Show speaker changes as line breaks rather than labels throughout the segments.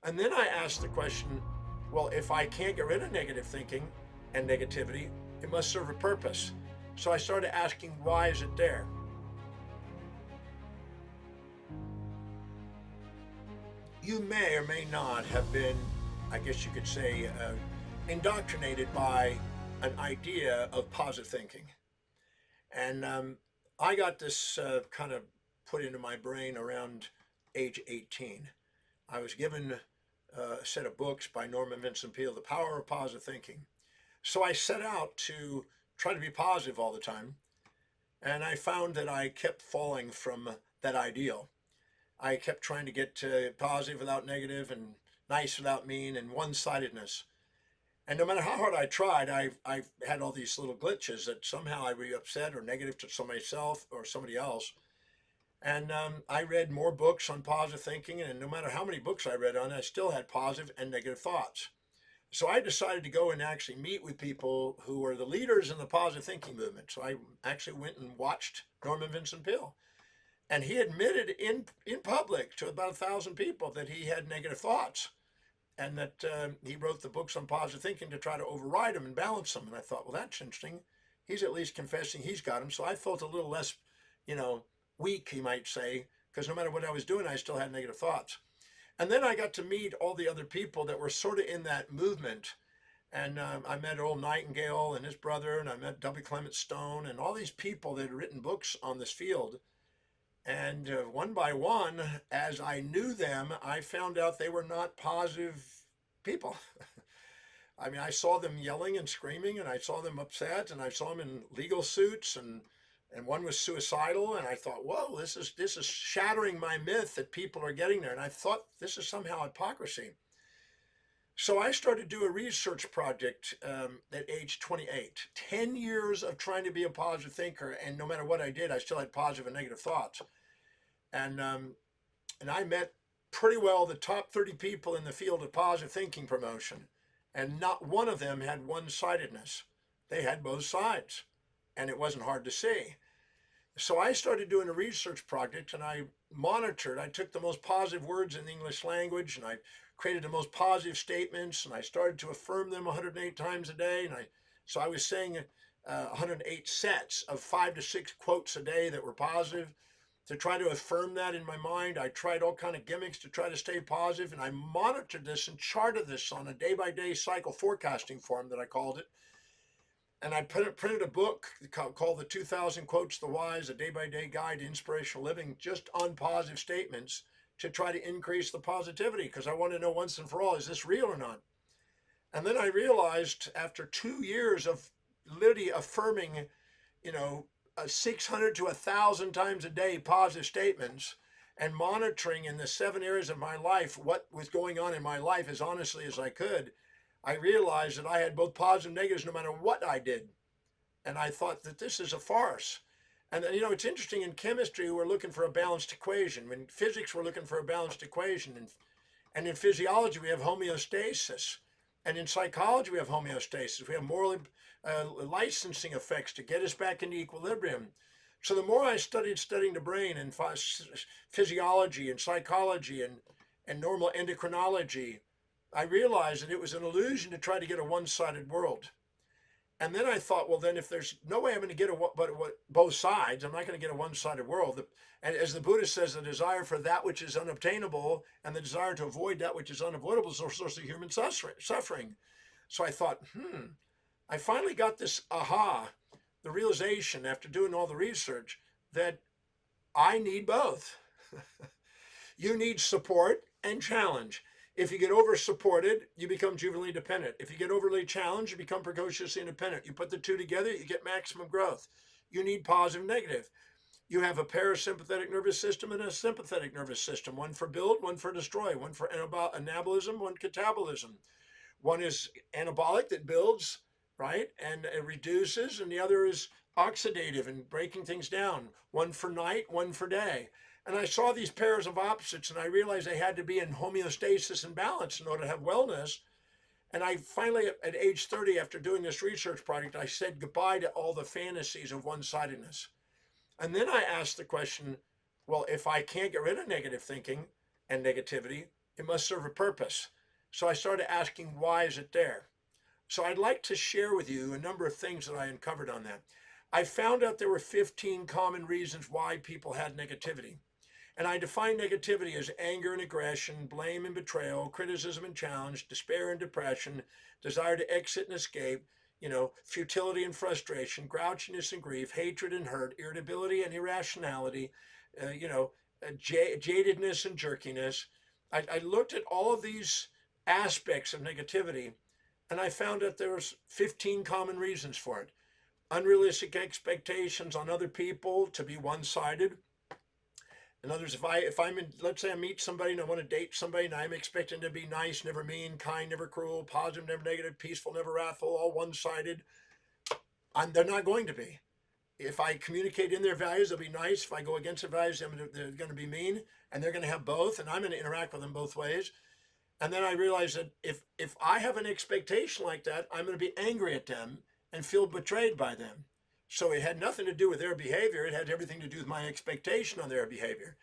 And then I asked the question, well, if I can't get rid of negative thinking and negativity, it must serve a purpose. So I started asking, why is it there? You may or may not have been, I guess you could say, indoctrinated by an idea of positive thinking. And I got this kind of put into my brain around age 18. I was given a set of books by Norman Vincent Peale, The Power of Positive Thinking. So I set out to try to be positive all the time. And I found that I kept falling from that ideal. I kept trying to get to positive without negative and nice without mean and one-sidedness. And no matter how hard I tried, I've had all these little glitches that somehow I would be upset or negative to somebody else or somebody else. And I read more books on positive thinking, and no matter how many books I read on, I still had positive and negative thoughts. So I decided to go and actually meet with people who were the leaders in the positive thinking movement. So I actually went and watched Norman Vincent Peale. And he admitted in public to about 1,000 people that he had negative thoughts and that he wrote the books on positive thinking to try to override them and balance them. And I thought, well, that's interesting. He's at least confessing he's got them. So I felt a little less, you know, weak, he might say, because no matter what I was doing, I still had negative thoughts. And then I got to meet all the other people that were sort of in that movement. And I met Earl Nightingale and his brother, and I met W. Clement Stone, and all these people that had written books on this field. And one by one, as I knew them, I found out they were not positive people. I mean, I saw them yelling and screaming, and I saw them upset, and I saw them in legal suits, and one was suicidal. And I thought, whoa, this is shattering my myth that people are getting there. And I thought this is somehow hypocrisy. So I started to do a research project at age 28. 10 years of trying to be a positive thinker, and no matter what I did, I still had positive and negative thoughts. And I met pretty well the top 30 people in the field of positive thinking promotion, and not one of them had one-sidedness. They had both sides, and it wasn't hard to see. So I started doing a research project, and I monitored. I took the most positive words in the English language, and I created the most positive statements, and I started to affirm them 108 times a day. So I was saying 108 sets of 5 to 6 quotes a day that were positive. To try to affirm that in my mind, I tried all kind of gimmicks to try to stay positive, and I monitored this and charted this on a day-by-day cycle forecasting form that I called it. And I printed a book called The 2,000 Quotes the Wise, a day-by-day guide to inspirational living, just on positive statements to try to increase the positivity, because I want to know once and for all, is this real or not? And then I realized after 2 years of literally affirming, 600 to 1,000 times a day positive statements, and monitoring in the 7 areas of my life what was going on in my life as honestly as I could, I realized that I had both positive and negatives no matter what I did. And I thought that this is a farce. And it's interesting, in chemistry, we're looking for a balanced equation. In physics, we're looking for a balanced equation. And in physiology, we have homeostasis. And in psychology, we have homeostasis. We have moral licensing effects to get us back into equilibrium. So the more I studying the brain and physiology and psychology and normal endocrinology, I realized that it was an illusion to try to get a one-sided world. And then I thought, well, then if there's no way I'm going to get both sides, I'm not going to get a one-sided world. And as the Buddha says, the desire for that which is unobtainable and the desire to avoid that which is unavoidable is a source of human suffering. So I thought, I finally got this the realization after doing all the research that I need both. You need support and challenge. If you get over-supported, you become juvenilely dependent. If you get overly challenged, you become precociously independent. You put the two together, you get maximum growth. You need positive and negative. You have a parasympathetic nervous system and a sympathetic nervous system, one for build, one for destroy, one for anabolism, one catabolism. One is anabolic that builds, right, and it reduces, and the other is oxidative and breaking things down. One for night, one for day. And I saw these pairs of opposites, and I realized they had to be in homeostasis and balance in order to have wellness. And I finally, at age 30, after doing this research project, I said goodbye to all the fantasies of one-sidedness. And then I asked the question, well, if I can't get rid of negative thinking and negativity, It must serve a purpose. So I started asking, why is it there? So I'd like to share with you a number of things that I uncovered on that. I found out there were 15 common reasons why people had negativity. And I define negativity as anger and aggression, blame and betrayal, criticism and challenge, despair and depression, desire to exit and escape, futility and frustration, grouchiness and grief, hatred and hurt, irritability and irrationality, jadedness and jerkiness. I looked at all of these aspects of negativity, and I found that there's 15 common reasons for it. Unrealistic expectations on other people, to be one-sided. In other words, if I'm in, let's say I meet somebody and I want to date somebody and I'm expecting to be nice, never mean, kind, never cruel, positive, never negative, peaceful, never wrathful, all one-sided, they're not going to be. If I communicate in their values, they'll be nice. If I go against their values, they're going to be mean, and they're going to have both, and I'm going to interact with them both ways. And then I realized that if I have an expectation like that, I'm going to be angry at them and feel betrayed by them. So it had nothing to do with their behavior. It had everything to do with my expectation on their behavior.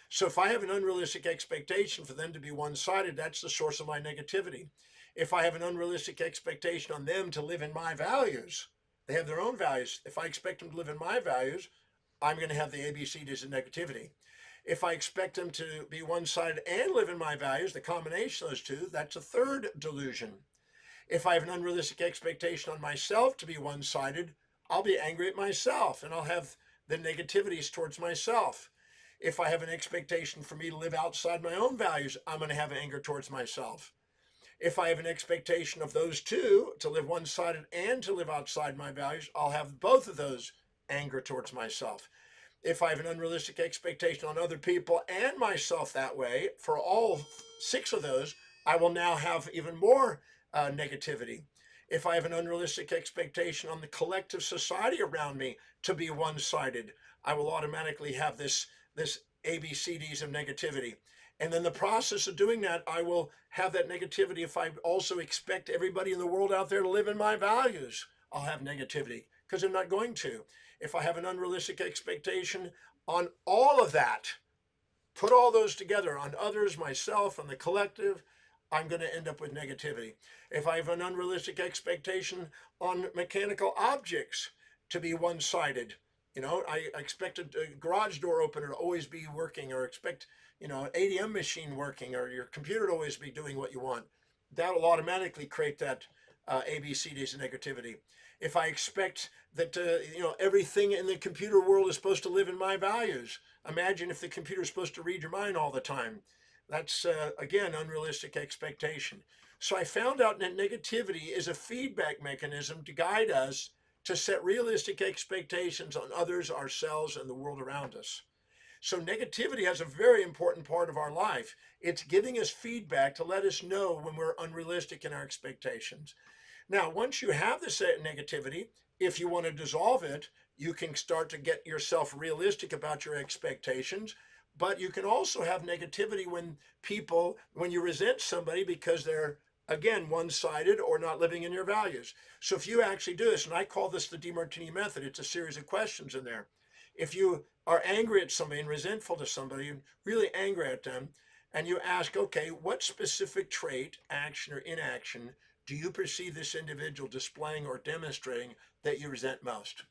So if I have an unrealistic expectation for them to be one-sided, that's the source of my negativity. If I have an unrealistic expectation on them to live in my values, they have their own values. If I expect them to live in my values, I'm going to have the ABCDs of negativity. If I expect them to be one-sided and live in my values, the combination of those two, that's a third delusion. If I have an unrealistic expectation on myself to be one-sided, I'll be angry at myself and I'll have the negativities towards myself. If I have an expectation for me to live outside my own values, I'm going to have anger towards myself. If I have an expectation of those two, to live one-sided and to live outside my values, I'll have both of those anger towards myself. If I have an unrealistic expectation on other people and myself that way, for all 6 of those, I will now have even more negativity. If I have an unrealistic expectation on the collective society around me to be one-sided, I will automatically have this ABCDs of negativity. And then the process of doing that, I will have that negativity. If I also expect everybody in the world out there to live in my values, I'll have negativity because they're not going to. If I have an unrealistic expectation on all of that, put all those together on others, myself, and the collective, I'm going to end up with negativity. If I have an unrealistic expectation on mechanical objects to be one-sided, I expect a garage door opener to always be working, or expect, an ATM machine working, or your computer to always be doing what you want. That'll automatically create that ABCDs of negativity. If I expect that, everything in the computer world is supposed to live in my values, imagine if the computer is supposed to read your mind all the time. That's, again, unrealistic expectation. So I found out that negativity is a feedback mechanism to guide us to set realistic expectations on others, ourselves, and the world around us. So negativity has a very important part of our life. It's giving us feedback to let us know when we're unrealistic in our expectations. Now, once you have this negativity, if you want to dissolve it, you can start to get yourself realistic about your expectations. But you can also have negativity when you resent somebody because they're, again, one-sided or not living in your values. So if you actually do this, and I call this the Demartini method, it's a series of questions in there. If you are angry at somebody and resentful to somebody, really angry at them, and you ask, okay, what specific trait, action or inaction, do you perceive this individual displaying or demonstrating that you resent most,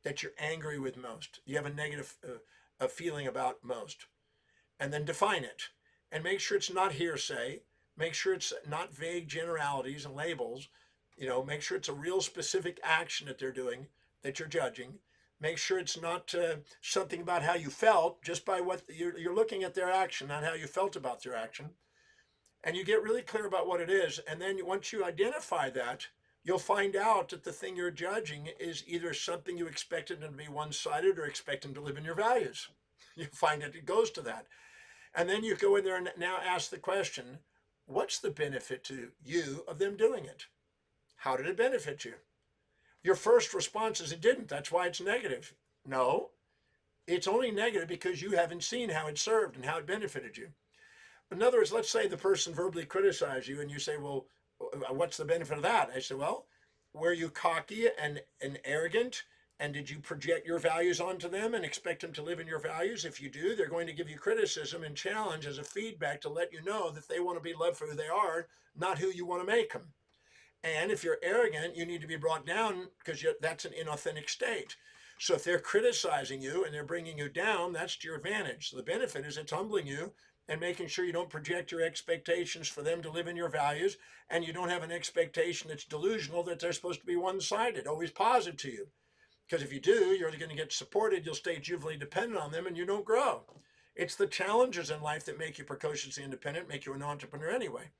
that you're angry with most, you have a negative a feeling about most? And then define it and make sure it's not hearsay. Make sure it's not vague generalities and labels. Make sure it's a real specific action that they're doing that you're judging. Make sure it's not something about how you felt just by what you're looking at their action, not how you felt about their action. And you get really clear about what it is. And then once you identify that, you'll find out that the thing you're judging is either something you expected them to be one-sided or expect them to live in your values. You'll find that it goes to that. And then you go in there and now ask the question, what's the benefit to you of them doing it? How did it benefit you? Your first response is it didn't. That's why it's negative. No, it's only negative because you haven't seen how it served and how it benefited you. In other words, let's say the person verbally criticized you and you say, well, what's the benefit of that? I say, well, were you cocky and arrogant And did you project your values onto them and expect them to live in your values? If you do, they're going to give you criticism and challenge as a feedback to let you know that they want to be loved for who they are, not who you want to make them. And if you're arrogant, you need to be brought down because that's an inauthentic state. So if they're criticizing you and they're bringing you down, that's to your advantage. So the benefit is it's humbling you and making sure you don't project your expectations for them to live in your values, and you don't have an expectation that's delusional that they're supposed to be one-sided, always positive to you. Because if you do, you're going to get supported, you'll stay juvenilely dependent on them, and you don't grow. It's the challenges in life that make you precociously independent, make you an entrepreneur anyway.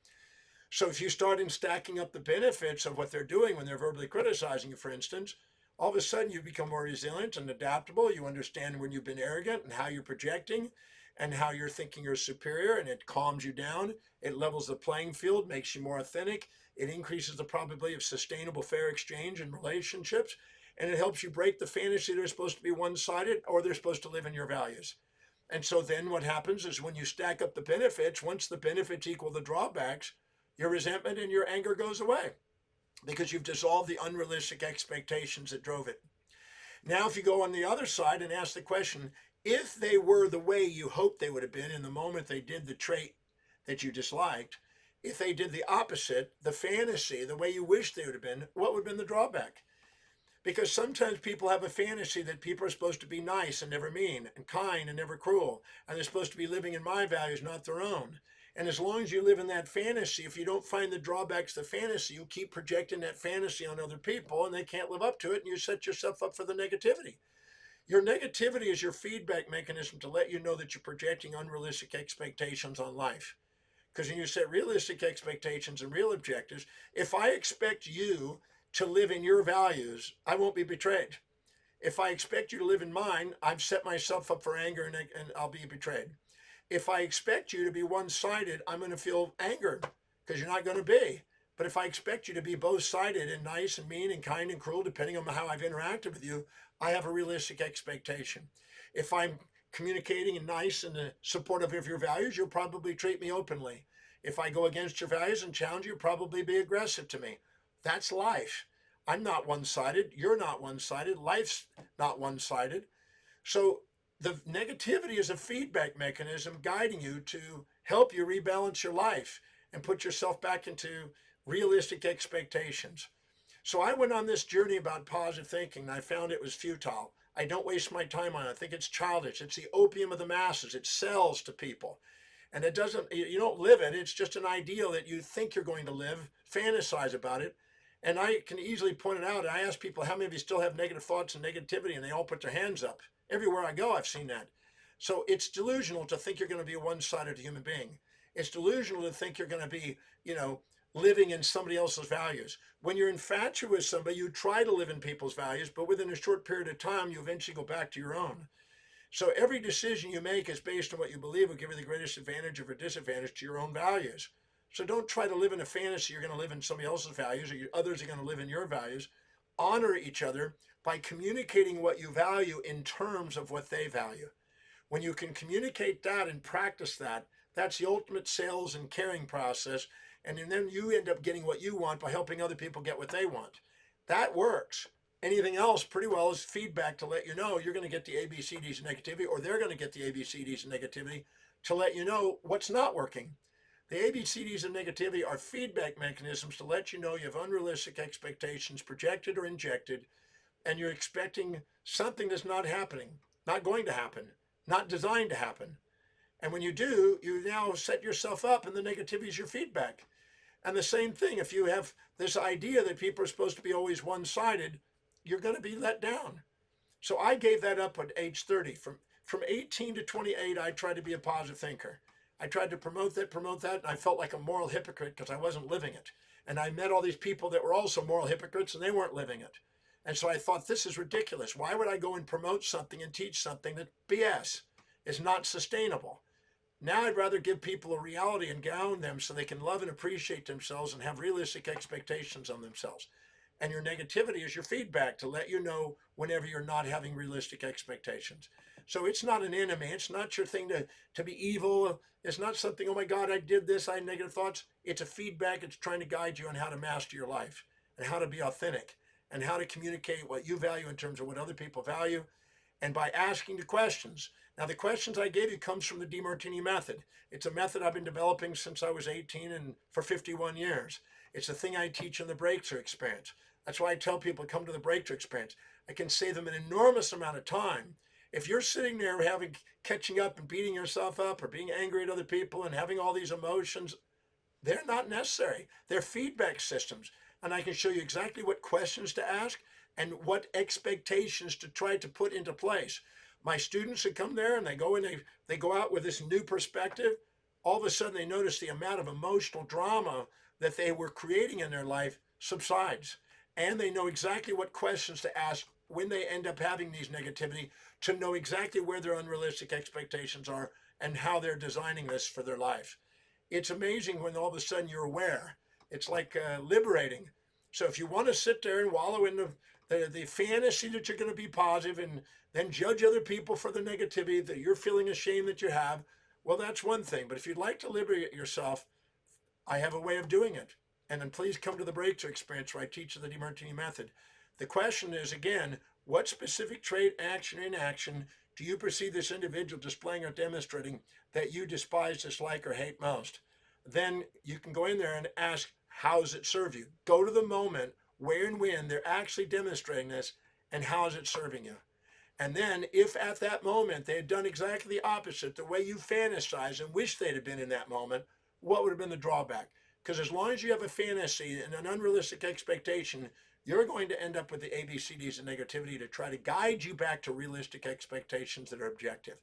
So if you start in stacking up the benefits of what they're doing when they're verbally criticizing you, for instance, all of a sudden you become more resilient and adaptable. You understand when you've been arrogant and how you're projecting and how you're thinking you're superior, and it calms you down. It levels the playing field, makes you more authentic. It increases the probability of sustainable, fair exchange in relationships, and it helps you break the fantasy they're supposed to be one-sided or they're supposed to live in your values. And so then what happens is when you stack up the benefits, once the benefits equal the drawbacks, your resentment and your anger goes away because you've dissolved the unrealistic expectations that drove it. Now, if you go on the other side and ask the question, if they were the way you hoped they would have been in the moment they did the trait that you disliked, if they did the opposite, the fantasy, the way you wished they would have been, what would have been the drawback? Because sometimes people have a fantasy that people are supposed to be nice and never mean, and kind and never cruel, and they're supposed to be living in my values, not their own. And as long as you live in that fantasy, if you don't find the drawbacks to fantasy, you keep projecting that fantasy on other people and they can't live up to it, and you set yourself up for the negativity. Your negativity is your feedback mechanism to let you know that you're projecting unrealistic expectations on life. Because when you set realistic expectations and real objectives, if I expect you to live in your values, I won't be betrayed. If I expect you to live in mine, I've set myself up for anger and I'll be betrayed. If I expect you to be one-sided, I'm going to feel angered because you're not going to be. But if I expect you to be both-sided and nice and mean and kind and cruel, depending on how I've interacted with you, I have a realistic expectation. If I'm communicating and nice and supportive of your values, you'll probably treat me openly. If I go against your values and challenge you, you'll probably be aggressive to me. That's life. I'm not one-sided. You're not one-sided. Life's not one-sided. So the negativity is a feedback mechanism guiding you to help you rebalance your life and put yourself back into realistic expectations. So I went on this journey about positive thinking, and I found it was futile. I don't waste my time on it. I think it's childish. It's the opium of the masses. It sells to people. And it doesn't, you don't live it. It's just an ideal that you think you're going to live, fantasize about it. And I can easily point it out. I ask people, how many of you still have negative thoughts and negativity? And they all put their hands up. Everywhere I go, I've seen that. So it's delusional to think you're going to be a one-sided human being. It's delusional to think you're going to be, living in somebody else's values. When you're infatuated with somebody, you try to live in people's values, but within a short period of time, you eventually go back to your own. So every decision you make is based on what you believe will give you the greatest advantage or disadvantage to your own values. So don't try to live in a fantasy you're going to live in somebody else's values or others are going to live in your values. Honor each other by communicating what you value in terms of what they value. When you can communicate that and practice that, that's the ultimate sales and caring process. And then you end up getting what you want by helping other people get what they want. That works. Anything else pretty well is feedback to let you know you're going to get the ABCDs of negativity, or they're going to get the ABCDs of negativity to let you know what's not working. The ABCDs of negativity are feedback mechanisms to let you know you have unrealistic expectations projected or injected, and you're expecting something that's not happening, not going to happen, not designed to happen. And when you do, you now set yourself up, and the negativity is your feedback. And the same thing, if you have this idea that people are supposed to be always one-sided, you're going to be let down. So I gave that up at age 30. From 18 to 28, I tried to be a positive thinker. I tried to promote that, and I felt like a moral hypocrite because I wasn't living it. And I met all these people that were also moral hypocrites, and they weren't living it. And so I thought, this is ridiculous. Why would I go and promote something and teach something that BS is not sustainable? Now I'd rather give people a reality and ground them so they can love and appreciate themselves and have realistic expectations on themselves. And your negativity is your feedback to let you know whenever you're not having realistic expectations. So it's not an enemy. It's not your thing to be evil. It's not something, oh my God, I did this, I had negative thoughts. It's a feedback. It's trying to guide you on how to master your life and how to be authentic and how to communicate what you value in terms of what other people value, and by asking the questions. Now, the questions I gave you comes from the Demartini method. It's a method I've been developing since I was 18 and for 51 years. It's a thing I teach in the breakthrough experience. That's why I tell people to come to the breakthrough experience. I can save them an enormous amount of time. If you're sitting there catching up and beating yourself up or being angry at other people and having all these emotions, they're not necessary. They're feedback systems. And I can show you exactly what questions to ask and what expectations to try to put into place. My students that come there and they go in, they go out with this new perspective. All of a sudden, they notice the amount of emotional drama that they were creating in their life subsides. And they know exactly what questions to ask when they end up having these negativity, to know exactly where their unrealistic expectations are and how they're designing this for their life. It's amazing when all of a sudden you're aware. It's like liberating. So if you want to sit there and wallow in the fantasy that you're going to be positive and then judge other people for the negativity that you're feeling ashamed that you have, well, that's one thing. But if you'd like to liberate yourself, I have a way of doing it. And then please come to the breakthrough experience where I teach the Demartini method. The question is, again, what specific trait, action, inaction do you perceive this individual displaying or demonstrating that you despise, dislike, or hate most? Then you can go in there and ask, how does it serve you? Go to the moment where and when they're actually demonstrating this, and how is it serving you? And then if at that moment they had done exactly the opposite, the way you fantasize and wish they'd have been in that moment, what would have been the drawback? Because as long as you have a fantasy and an unrealistic expectation, you're going to end up with the ABCDs of negativity to try to guide you back to realistic expectations that are objective,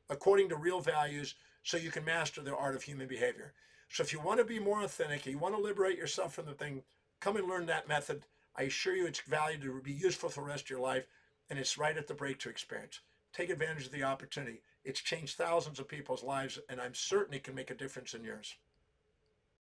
according to real values, so you can master the art of human behavior. So if you want to be more authentic, you want to liberate yourself from the thing, come and learn that method. I assure you it's valued to be useful for the rest of your life, and it's right at the breakthrough experience. Take advantage of the opportunity. It's changed thousands of people's lives, and I'm certain it can make a difference in yours.